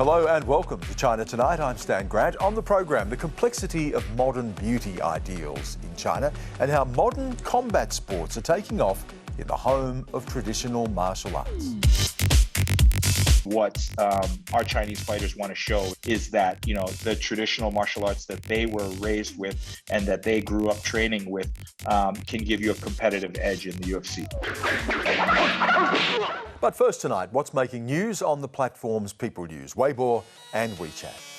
Hello and welcome to China Tonight. I'm Stan Grant. On the program, the complexity of modern beauty ideals in China and how modern combat sports are taking off in the home of traditional martial arts. What our Chinese fighters want to show is that, the traditional martial arts that they were raised with and that they grew up training with can give you a competitive edge in the UFC. But first tonight, what's making news on the platforms people use, Weibo and WeChat.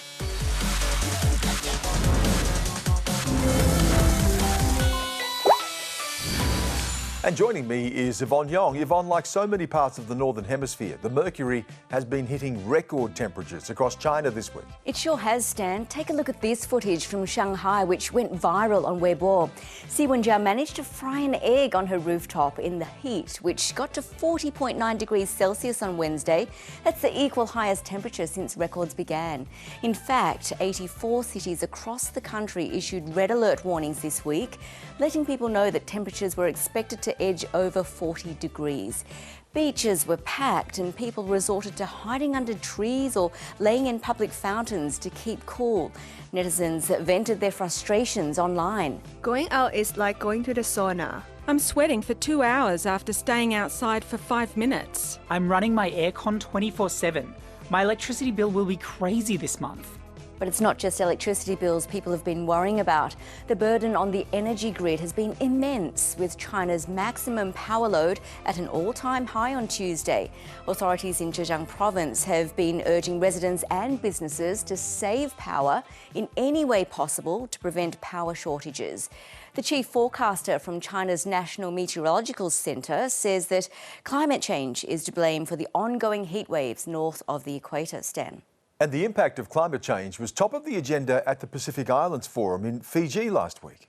And joining me is Yvonne Yong. Yvonne, like so many parts of the Northern Hemisphere, the mercury has been hitting record temperatures across China this week. It sure has, Stan. Take a look at this footage from Shanghai, which went viral on Weibo. Si Wenjia managed to fry an egg on her rooftop in the heat, which got to 40.9 degrees Celsius on Wednesday. That's the equal highest temperature since records began. In fact, 84 cities across the country issued red alert warnings this week, letting people know that temperatures were expected to edge over 40 degrees. Beaches were packed and people resorted to hiding under trees or laying in public fountains to keep cool. Netizens vented their frustrations online. Going out is like going to the sauna. I'm sweating for 2 hours after staying outside for 5 minutes. I'm running my aircon 24/7. My electricity bill will be crazy this month. But it's not just electricity bills people have been worrying about. The burden on the energy grid has been immense, with China's maximum power load at an all-time high on Tuesday. Authorities in Zhejiang province have been urging residents and businesses to save power in any way possible to prevent power shortages. The chief forecaster from China's National Meteorological Centre says that climate change is to blame for the ongoing heat waves north of the equator, Stan. And the impact of climate change was top of the agenda at the Pacific Islands Forum in Fiji last week.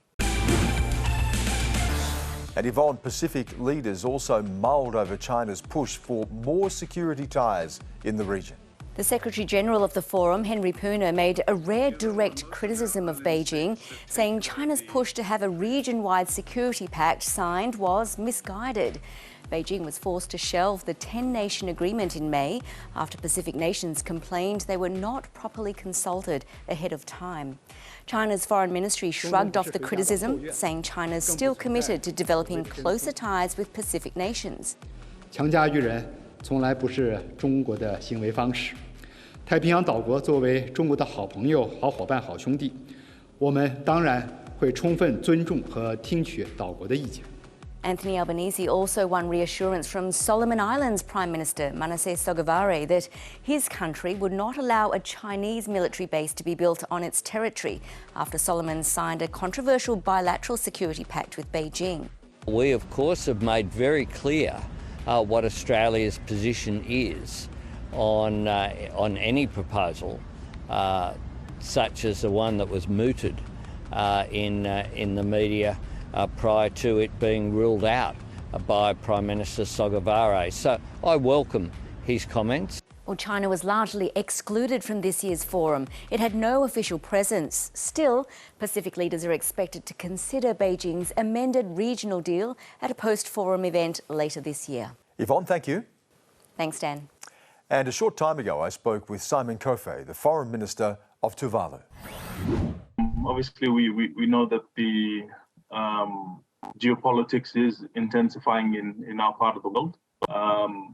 And Yvonne, Pacific leaders also mulled over China's push for more security ties in the region. The Secretary-General of the Forum, Henry Puna, made a rare direct criticism of Beijing, saying China's push to have a region-wide security pact signed was misguided. Beijing was forced to shelve the 10-nation agreement in May after Pacific nations complained they were not properly consulted ahead of time. China's foreign ministry shrugged off the criticism, saying China's still committed to developing closer ties with Pacific nations. 强加于人从来不是中国的行为方式。太平洋岛国作为中国的好朋友、好伙伴、好兄弟，我们当然会充分尊重和听取岛国的意见。 Anthony Albanese also won reassurance from Solomon Islands Prime Minister Manasseh Sogavare that his country would not allow a Chinese military base to be built on its territory after Solomon signed a controversial bilateral security pact with Beijing. We, of course, have made very clear what Australia's position is on any proposal, such as the one that was mooted in the media prior to it being ruled out by Prime Minister Sogavare. So I welcome his comments. Well, China was largely excluded from this year's forum. It had no official presence. Still, Pacific leaders are expected to consider Beijing's amended regional deal at a post-forum event later this year. Yvonne, thank you. Thanks, Dan. And a short time ago, I spoke with Simon Kofe, the Foreign Minister of Tuvalu. Obviously, we know that the geopolitics is intensifying in our part of the world.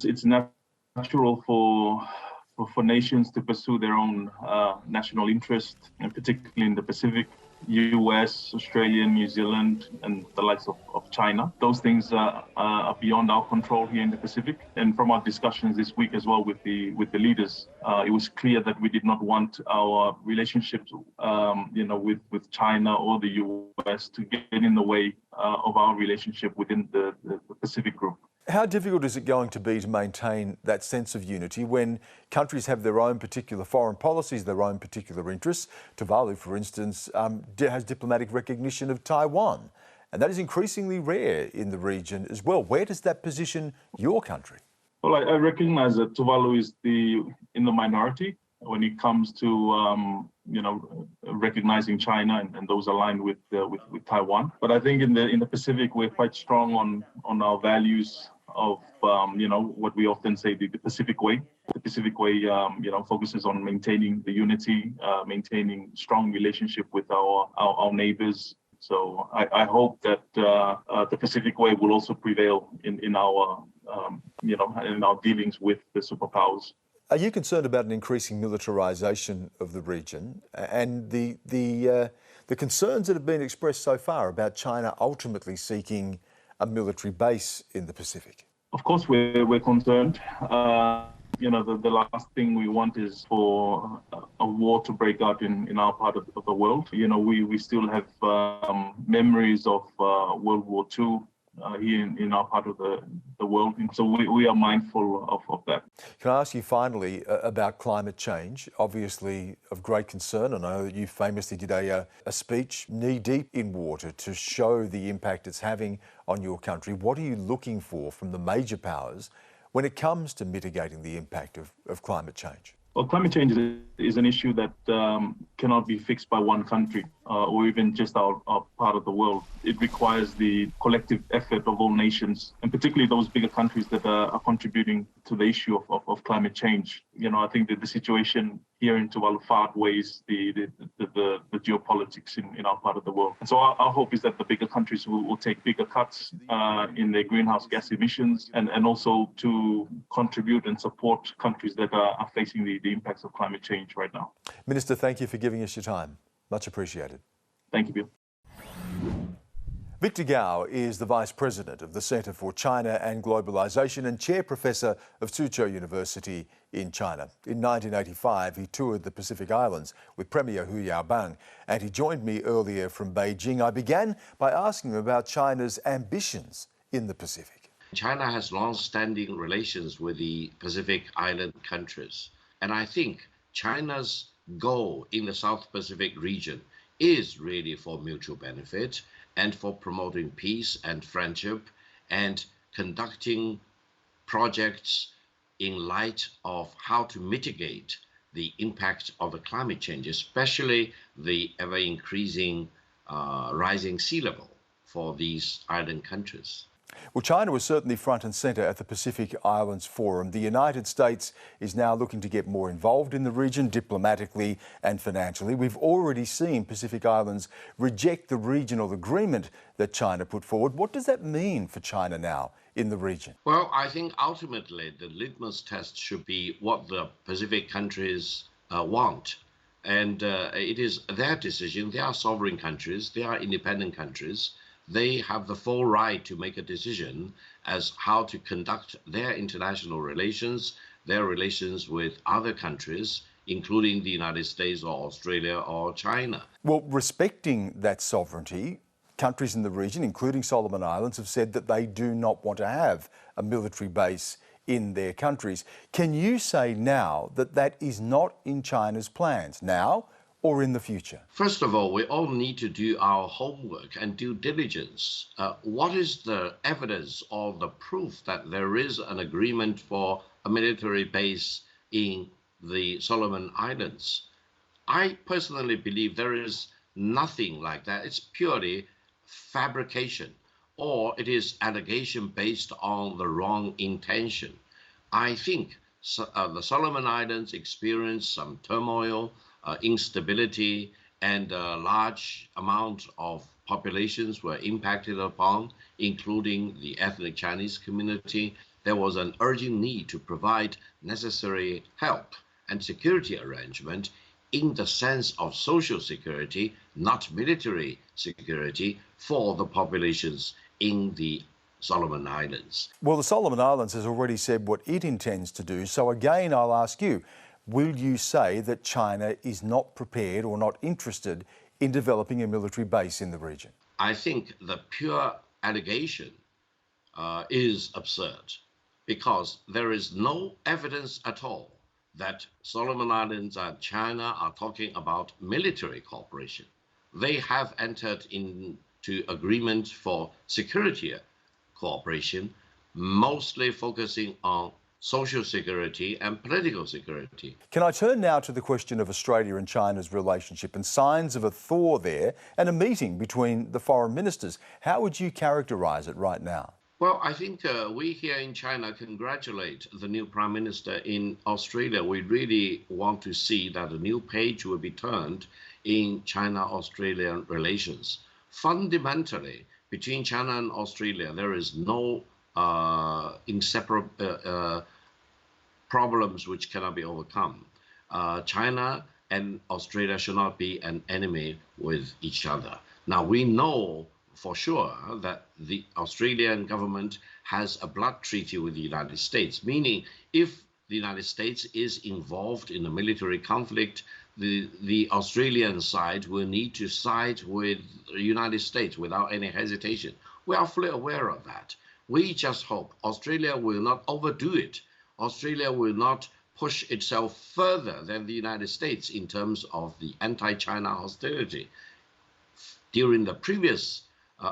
It's natural for nations to pursue their own national interest, and particularly in the Pacific, US, Australia, New Zealand, and the likes of China. Those things are beyond our control here in the Pacific. And from our discussions this week as well with the leaders, it was clear that we did not want our relationships, with China or the US to get in the way of our relationship within the Pacific group. How difficult is it going to be to maintain that sense of unity when countries have their own particular foreign policies, their own particular interests? Tuvalu, for instance, has diplomatic recognition of Taiwan, and that is increasingly rare in the region as well. Where does that position your country? Well, I recognize that Tuvalu is in the minority when it comes to recognizing China and those aligned with Taiwan. But I think in the Pacific we're quite strong on our values, what we often say the Pacific Way. The Pacific Way, focuses on maintaining the unity, maintaining strong relationship with our neighbors. So I hope that the Pacific Way will also prevail in our in our dealings with the superpowers. Are you concerned about an increasing militarisation of the region and the concerns that have been expressed so far about China ultimately seeking a military base in the Pacific? Of course, we're concerned. The last thing we want is for a war to break out in our part of the world. We still have memories of World War II here in our part of the world. And so we are mindful of that. Can I ask you finally about climate change? Obviously of great concern. I know that you famously did a speech knee-deep in water to show the impact it's having on your country. What are you looking for from the major powers when it comes to mitigating the impact of climate change? Well, climate change is an issue that cannot be fixed by one country or even just our part of the world. It requires the collective effort of all nations, and particularly those bigger countries that are contributing to the issue of climate change. I think that the situation here in Tuvalu far outweighs the geopolitics in our part of the world. And so our hope is that the bigger countries will take bigger cuts in their greenhouse gas emissions and also to contribute and support countries that are facing the impacts of climate change right now. Minister, thank you for giving us your time. Much appreciated. Thank you, Bill. Victor Gao is the Vice President of the Centre for China and Globalisation and Chair Professor of Suzhou University in China. In 1985, he toured the Pacific Islands with Premier Hu Yaobang, and he joined me earlier from Beijing. I began by asking him about China's ambitions in the Pacific. China has long-standing relations with the Pacific Island countries, and I think China's goal in the South Pacific region is really for mutual benefit and for promoting peace and friendship and conducting projects in light of how to mitigate the impact of the climate change, especially the ever-increasing rising sea level for these island countries. Well, China was certainly front and centre at the Pacific Islands Forum. The United States is now looking to get more involved in the region diplomatically and financially. We've already seen Pacific Islands reject the regional agreement that China put forward. What does that mean for China now in the region? Well, I think ultimately the litmus test should be what the Pacific countries want. And it is their decision. They are sovereign countries. They are independent countries. They have the full right to make a decision as how to conduct their international relations, their relations with other countries, including the United States or Australia or China. Well, respecting that sovereignty, countries in the region, including Solomon Islands, have said that they do not want to have a military base in their countries. Can you say now that that is not in China's plans now or in the future? First of all, we all need to do our homework and due diligence. What is the evidence or the proof that there is an agreement for a military base in the Solomon Islands? I personally believe there is nothing like that. It's purely fabrication, or it is allegation based on the wrong intention. I think the Solomon Islands experienced some turmoil, instability, and a large amount of populations were impacted upon, including the ethnic Chinese community. There was an urgent need to provide necessary help and security arrangement in the sense of social security, not military security, for the populations in the Solomon Islands. Well, the Solomon Islands has already said what it intends to do. So again, I'll ask you, will you say that China is not prepared or not interested in developing a military base in the region? I think the pure allegation is absurd, because there is no evidence at all that Solomon Islands and China are talking about military cooperation. They have entered into agreement for security cooperation, mostly focusing on social security and political security. Can I turn now to the question of Australia and China's relationship and signs of a thaw there and a meeting between the foreign ministers? How would you characterise it right now? Well, I think we here in China congratulate the new Prime Minister in Australia. We really want to see that a new page will be turned in China-Australian relations. Fundamentally, between China and Australia, there is no inseparable problems which cannot be overcome. China and Australia should not be an enemy with each other. Now, we know for sure that the Australian government has a blood treaty with the United States, meaning if the United States is involved in a military conflict, the Australian side will need to side with the United States without any hesitation. We are fully aware of that. We just hope Australia will not overdo it. Australia will not push itself further than the United States in terms of the anti-China hostility. During the previous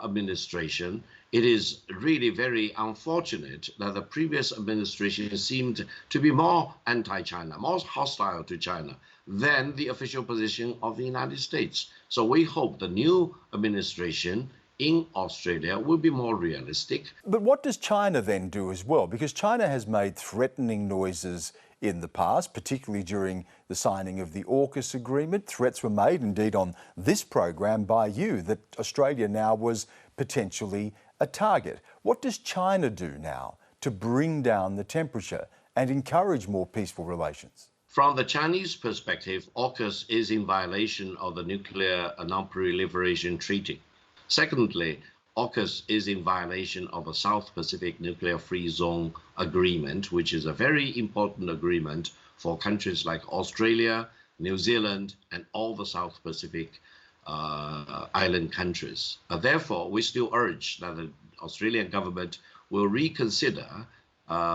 administration, it is really very unfortunate that the previous administration seemed to be more anti-China, more hostile to China than the official position of the United States. So we hope the new administration in Australia will be more realistic. But what does China then do as well? Because China has made threatening noises in the past, particularly during the signing of the AUKUS agreement. Threats were made, indeed, on this program by you that Australia now was potentially a target. What does China do now to bring down the temperature and encourage more peaceful relations? From the Chinese perspective, AUKUS is in violation of the Nuclear Non-Proliferation Treaty. Secondly, AUKUS is in violation of a South Pacific Nuclear Free Zone Agreement, which is a very important agreement for countries like Australia, New Zealand, and all the South Pacific island countries. Therefore, we still urge that the Australian government will reconsider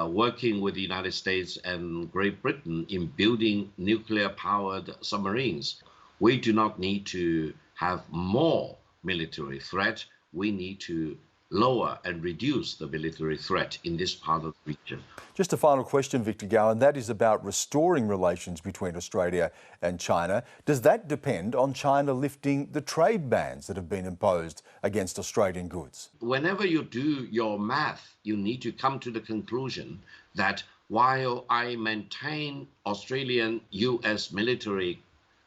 working with the United States and Great Britain in building nuclear-powered submarines. We do not need to have more military threat. We need to lower and reduce the military threat in this part of the region. Just a final question, Victor Gao, and that is about restoring relations between Australia and China. Does that depend on China lifting the trade bans that have been imposed against Australian goods? Whenever you do your math, you need to come to the conclusion that while I maintain Australian-US military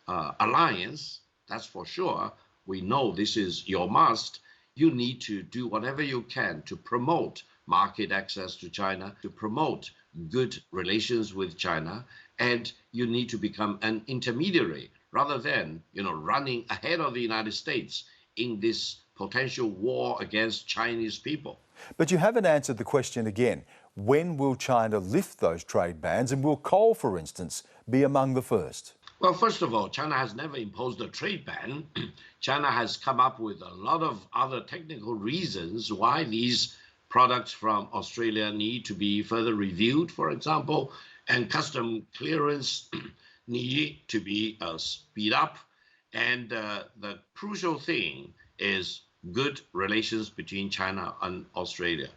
alliance, that's for sure, we know this is your must, you need to do whatever you can to promote market access to China, to promote good relations with China, and you need to become an intermediary rather than, running ahead of the United States in this potential war against Chinese people. But you haven't answered the question again. When will China lift those trade bans, and will coal, for instance, be among the first? Well, first of all, China has never imposed a trade ban. China has come up with a lot of other technical reasons why these products from Australia need to be further reviewed, for example, and custom clearance need to be speed up. And the crucial thing is good relations between China and Australia.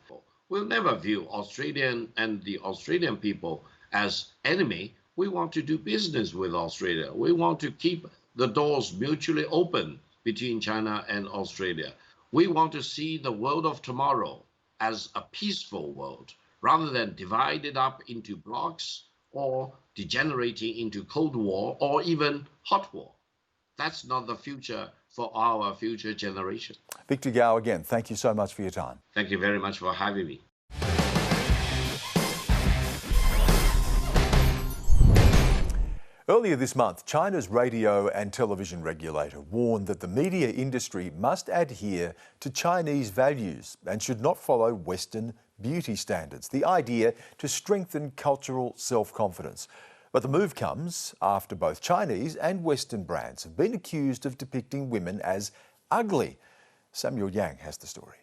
We'll never view Australian and the Australian people as enemy. We want to do business with Australia. We want to keep the doors mutually open between China and Australia. We want to see the world of tomorrow as a peaceful world, rather than divided up into blocks or degenerating into Cold War or even hot war. That's not the future for our future generation. Victor Gao, again, thank you so much for your time. Thank you very much for having me. Earlier this month, China's radio and television regulator warned that the media industry must adhere to Chinese values and should not follow Western beauty standards, the idea to strengthen cultural self-confidence. But the move comes after both Chinese and Western brands have been accused of depicting women as ugly. Samuel Yang has the story.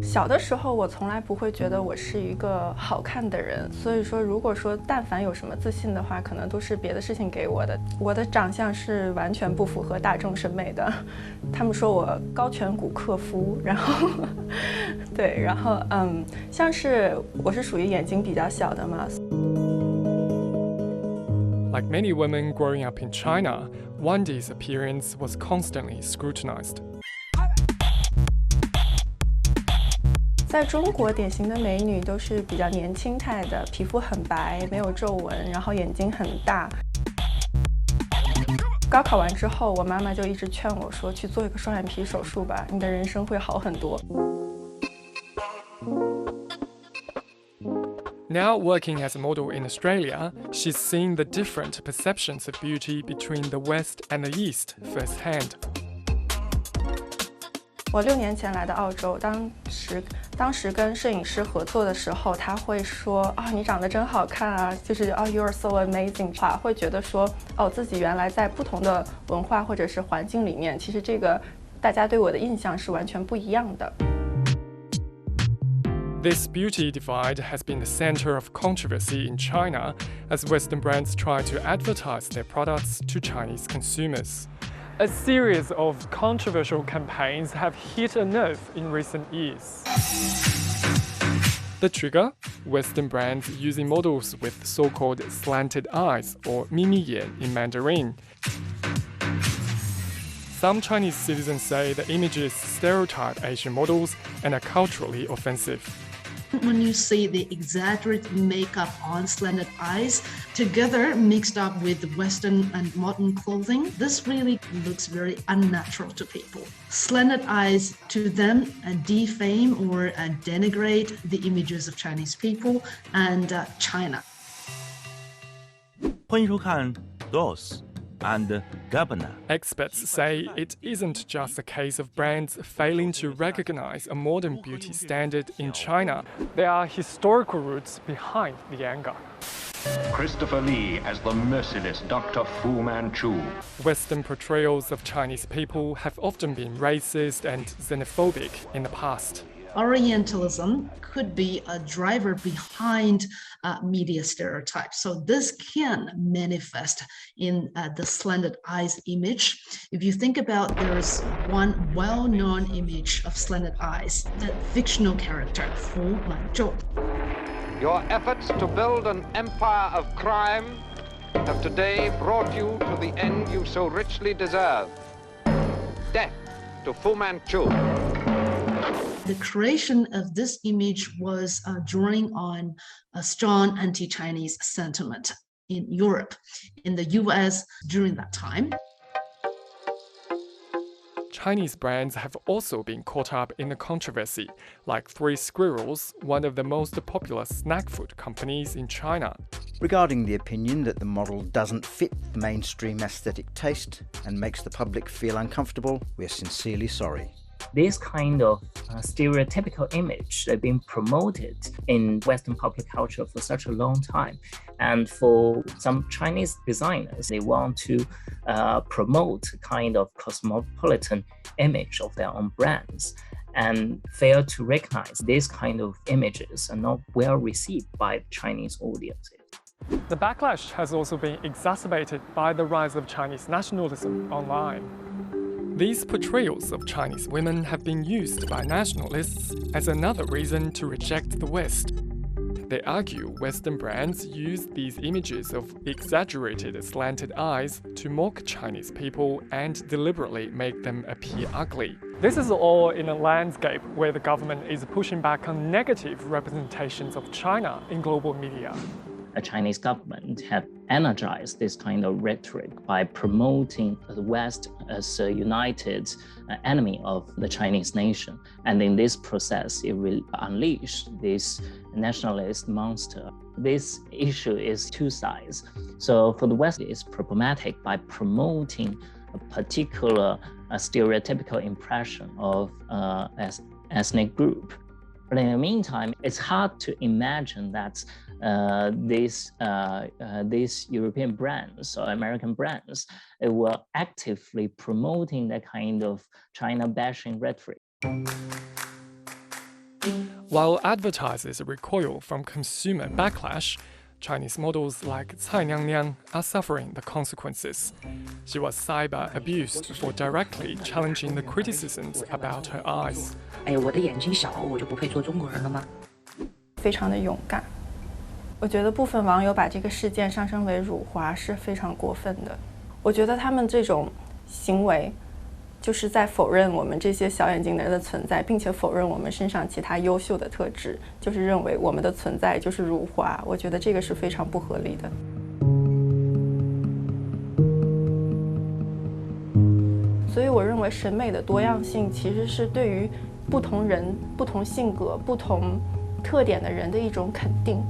小的时候，我从来不会觉得我是一个好看的人，所以说，如果说但凡有什么自信的话，可能都是别的事情给我的。我的长相是完全不符合大众审美的，他们说我高颧骨克夫，然后对，然后像是我是属于眼睛比较小的嘛。Like many women growing up in China, Wendy's appearance was constantly scrutinized. 在中国，典型的美女都是比较年轻态的，皮肤很白，没有皱纹，然后眼睛很大。高考完之后，我妈妈就一直劝我说，去做一个双眼皮手术吧，你的人生会好很多。 Now working as a model in Australia, she's seen the different perceptions of beauty between the West and the East firsthand. 我6年前来的澳洲，当时跟摄影师合作的时候，他会说啊，你长得真好看啊，就是哦 ，you are so amazing， 会觉得说哦，自己原来在不同的文化或者是环境里面，其实这个大家对我的印象是完全不一样的。 This beauty divide has been the center of controversy in China as Western brands try to advertise their products to Chinese consumers. A series of controversial campaigns have hit a nerve in recent years. The trigger? Western brands using models with so-called slanted eyes or 眯眯眼 in Mandarin. Some Chinese citizens say the images stereotype Asian models and are culturally offensive. When you see the exaggerated makeup on slanted eyes together mixed up with Western and modern clothing, this really looks very unnatural to people. Slanted eyes to them defame or denigrate the images of Chinese people and China. 欢迎收看 DOS and Governor. Experts say it isn't just a case of brands failing to recognize a modern beauty standard in China. There are historical roots behind the anger. Christopher Lee as the merciless Dr. Fu Manchu. Western portrayals of Chinese people have often been racist and xenophobic in the past. Orientalism could be a driver behind media stereotypes. So this can manifest in the slanted eyes image. If you think about, there's one well-known image of slanted eyes, the fictional character Fu Manchu. Your efforts to build an empire of crime have today brought you to the end you so richly deserve. Death to Fu Manchu. The creation of this image was drawing on a strong anti-Chinese sentiment in Europe, in the US during that time. Chinese brands have also been caught up in the controversy, like Three Squirrels, one of the most popular snack food companies in China. Regarding the opinion that the model doesn't fit the mainstream aesthetic taste and makes the public feel uncomfortable, we're sincerely sorry. This kind of stereotypical image has been promoted in Western popular culture for such a long time. And for some Chinese designers, they want to promote a kind of cosmopolitan image of their own brands and fail to recognize these kind of images are not well received by Chinese audiences. The backlash has also been exacerbated by the rise of Chinese nationalism online. These portrayals of Chinese women have been used by nationalists as another reason to reject the West. They argue Western brands use these images of exaggerated slanted eyes to mock Chinese people and deliberately make them appear ugly. This is all in a landscape where the government is pushing back on negative representations of China in global media. The Chinese government have energized this kind of rhetoric by promoting the West as a united enemy of the Chinese nation. And in this process, it will unleash this nationalist monster. This issue is two sides. So for the West, it's problematic by promoting a particular stereotypical impression of ethnic group. But in the meantime, it's hard to imagine that these European brands or American brands were actively promoting that kind of China-bashing rhetoric. While advertisers recoil from consumer backlash, Chinese models like Cai Nyang are suffering the consequences. She was cyber abused for directly challenging the criticisms about her eyes. 哎，我的眼睛小，我就不配做中国人了吗？非常的勇敢，我觉得部分网友把这个事件上升为辱华是非常过分的。我觉得他们这种行为就是在否认我们这些小眼睛的人的存在，并且否认我们身上其他优秀的特质，就是认为我们的存在就是辱华。我觉得这个是非常不合理的。所以我认为审美的多样性其实是对于不同人、不同性格、不同特点的人的一种肯定，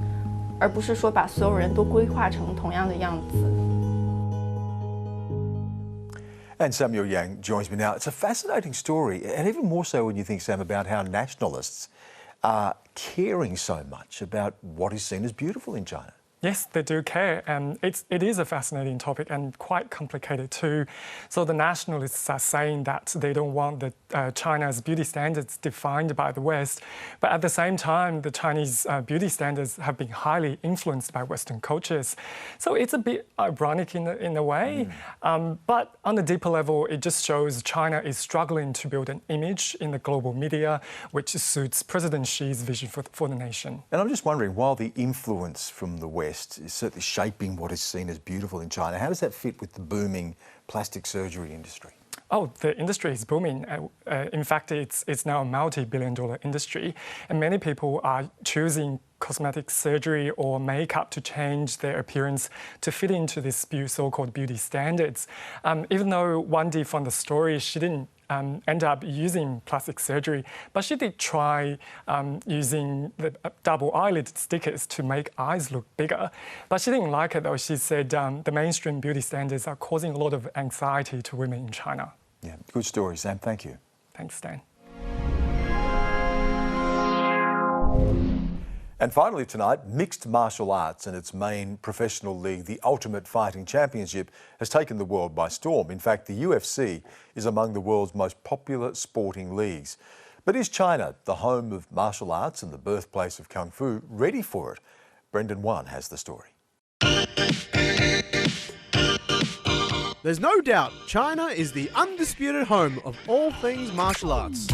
而不是说把所有人都规划成同样的样子。And Samuel Yang joins me now. It's a fascinating story, and even more so when you think, Sam, about how nationalists are caring so much about what is seen as beautiful in China. Yes, they do care, and it is a fascinating topic and quite complicated too. So the nationalists are saying that they don't want China's beauty standards defined by the West, but at the same time, the Chinese beauty standards have been highly influenced by Western cultures. So it's a bit ironic in a way, but on a deeper level, it just shows China is struggling to build an image in the global media which suits President Xi's vision for the nation. And I'm just wondering, while the influence from the West is certainly shaping what is seen as beautiful in China, how does that fit with the booming plastic surgery industry? Oh, the industry is booming. In fact, it's now a multi-billion-dollar industry, and many people are choosing cosmetic surgery or makeup to change their appearance to fit into this so-called beauty standards. Even though Wendy from the story, she didn't end up using plastic surgery, but she did try using the double eyelid stickers to make eyes look bigger. But she didn't like it though. She said the mainstream beauty standards are causing a lot of anxiety to women in China. Yeah, good story, Sam. Thank you. Thanks, Dan. And finally tonight, mixed martial arts and its main professional league, the Ultimate Fighting Championship, has taken the world by storm. In fact, the UFC is among the world's most popular sporting leagues. But is China, the home of martial arts and the birthplace of Kung Fu, ready for it? Brendan Wan has the story. There's no doubt China is the undisputed home of all things martial arts.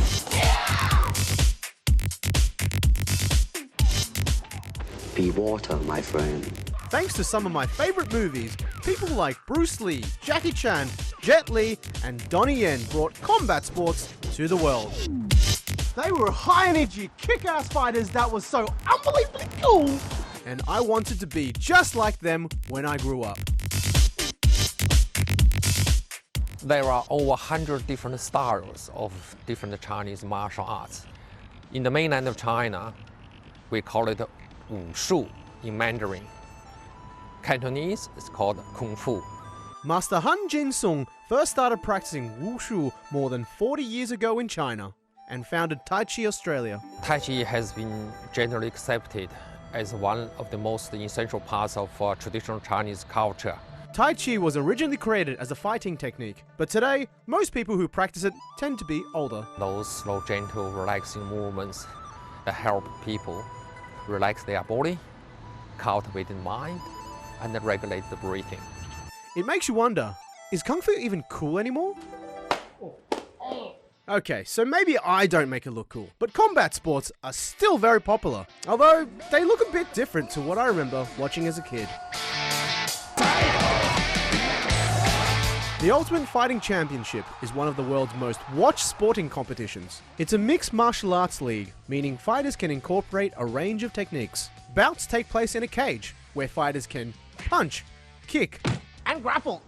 Be water, my friend. Thanks to some of my favourite movies, people like Bruce Lee, Jackie Chan, Jet Li and Donnie Yen brought combat sports to the world. They were high-energy, kick-ass fighters that was so unbelievably cool, and I wanted to be just like them when I grew up. There are over 100 different styles of different Chinese martial arts. In the mainland of China, we call it Wushu in Mandarin. Cantonese is called Kung Fu. Master Han Jin-sung first started practicing Wushu more than 40 years ago in China and founded Tai Chi Australia. Tai Chi has been generally accepted as one of the most essential parts of traditional Chinese culture. Tai Chi was originally created as a fighting technique, but today, most people who practice it tend to be older. Those slow, gentle, relaxing movements that help people relax their body, cultivate the mind, and regulate the breathing. It makes you wonder, is Kung Fu even cool anymore? Okay, so maybe I don't make it look cool, but combat sports are still very popular, although they look a bit different to what I remember watching as a kid. The Ultimate Fighting Championship is one of the world's most watched sporting competitions. It's a mixed martial arts league, meaning fighters can incorporate a range of techniques. Bouts take place in a cage, where fighters can punch, kick, and grapple.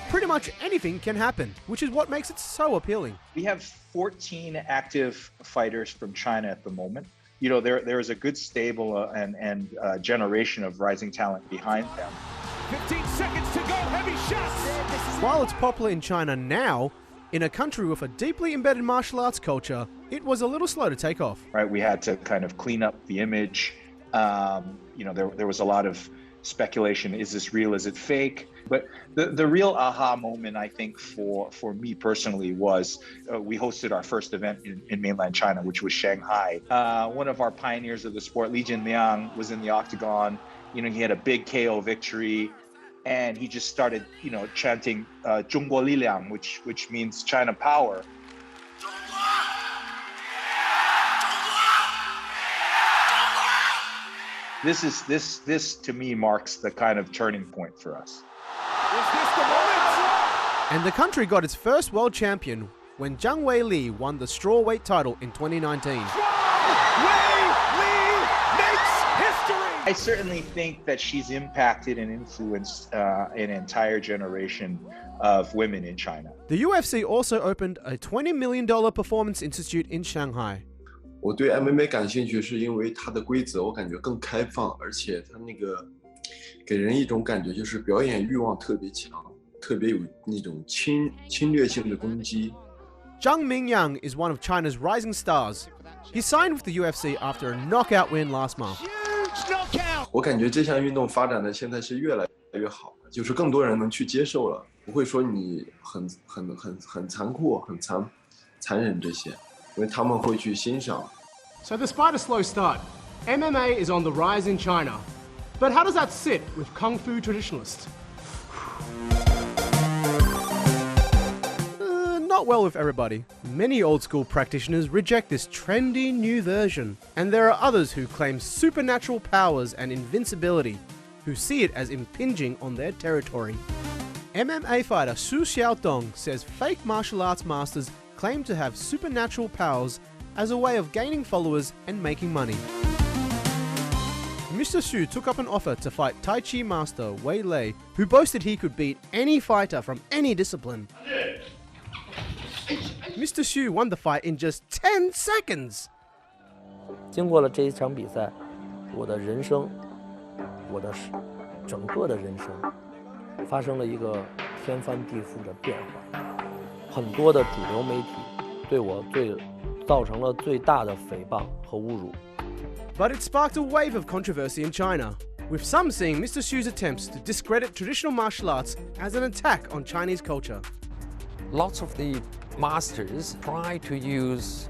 Pretty much anything can happen, which is what makes it so appealing. We have 14 active fighters from China at the moment. You know, there is a good stable and generation of rising talent behind them. 15 seconds to go, heavy shots! While it's popular in China now, in a country with a deeply embedded martial arts culture, it was a little slow to take off. Right, we had to kind of clean up the image. You know, there was a lot of speculation, is this real, is it fake? But the real aha moment, I think, for me personally was we hosted our first event in mainland China, which was Shanghai. One of our pioneers of the sport, Li Jinliang, was in the octagon. You know, he had a big KO victory, and he just started, you know, chanting 中国力量, which means China power. This to me marks the kind of turning point for us. And the country got its first world champion when Zhang Weili won the strawweight title in 2019. I certainly think that she's impacted and influenced an entire generation of women in China. The UFC also opened a $20 million performance institute in Shanghai. 我对 MMA 感兴趣是因为它的规则我感觉更开放，而且它那个给人一种感觉就是表演欲望特别强，特别有那种侵略性的攻击。Zhang Mingyang is one of China's rising stars. He signed with the UFC after a knockout win last month. 我感觉这项运动发展的现在是越来越好，就是更多人能去接受了，不会说你很残酷、很残忍这些，因为他们会去欣赏。So despite a slow start, MMA is on the rise in China. But how does that sit with Kung Fu traditionalists? Not well with everybody. Many old school practitioners reject this trendy new version, and there are others who claim supernatural powers and invincibility, who see it as impinging on their territory. MMA fighter Su Xiaodong says fake martial arts masters claim to have supernatural powers as a way of gaining followers and making money. Mr. Su took up an offer to fight Tai Chi master Wei Lei, who boasted he could beat any fighter from any discipline. Mr. Xu won the fight in just 10 seconds. 经过了这一场比赛，我的人生，我的整个的人生，发生了一个天翻地覆的变化。很多的主流媒体对我造成了最大的诽谤和侮辱。But it sparked a wave of controversy in China, with some seeing Mr. Xu's attempts to discredit traditional martial arts as an attack on Chinese culture. Lots of the masters try to use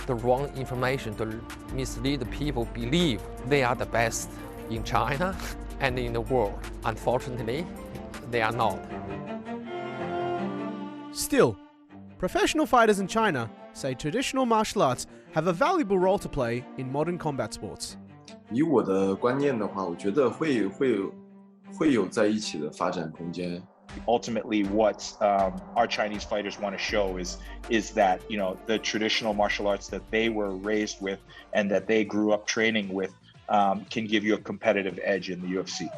the wrong information to mislead the people believe they are the best in China and in the world. Unfortunately, they are not. Still, professional fighters in China say traditional martial arts have a valuable role to play in modern combat sports. 以我的观念的话，我觉得会有在一起的发展空间。Ultimately, what our Chinese fighters want to show is that the traditional martial arts that they were raised with and that they grew up training with can give you a competitive edge in the UFC.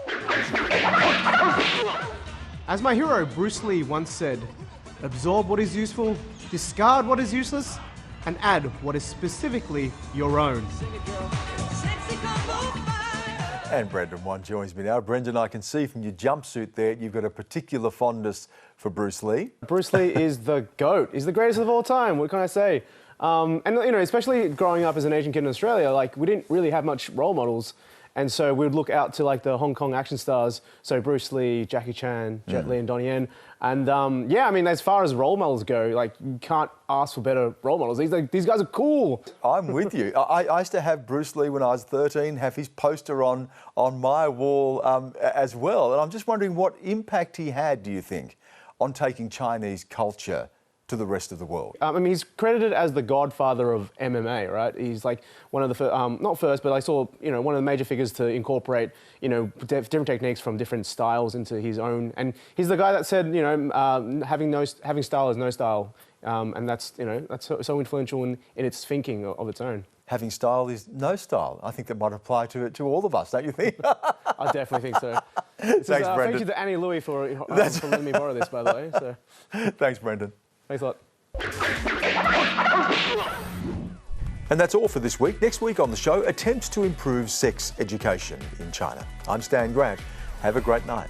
As my hero Bruce Lee once said, absorb what is useful, discard what is useless, and add what is specifically your own. And Brendan Wan joins me now. Brendan, I can see from your jumpsuit there you've got a particular fondness for Bruce Lee. Bruce Lee is the GOAT. He's the greatest of all time. What can I say? And especially growing up as an Asian kid in Australia, we didn't really have much role models. And so we'd look out to the Hong Kong action stars, so Bruce Lee, Jackie Chan, Jet Li and Donnie Yen. And as far as role models go, you can't ask for better role models. These guys are cool. I'm with you. I used to have Bruce Lee when I was 13, have his poster on my wall as well. And I'm just wondering what impact he had, do you think, on taking Chinese culture to the rest of the world? He's credited as the godfather of MMA, right? He's one of the first, not first, but I saw, one of the major figures to incorporate, different techniques from different styles into his own. And he's the guy that said, having style is no style. And that's so influential in its thinking of its own. Having style is no style. I think that might apply to all of us, don't you think? I definitely think so. Thanks, Brendan. Thank you to Annie Louie for letting me borrow this, by the way. So. Thanks, Brendan. Thanks a lot. And that's all for this week. Next week on the show, attempts to improve sex education in China. I'm Stan Grant. Have a great night.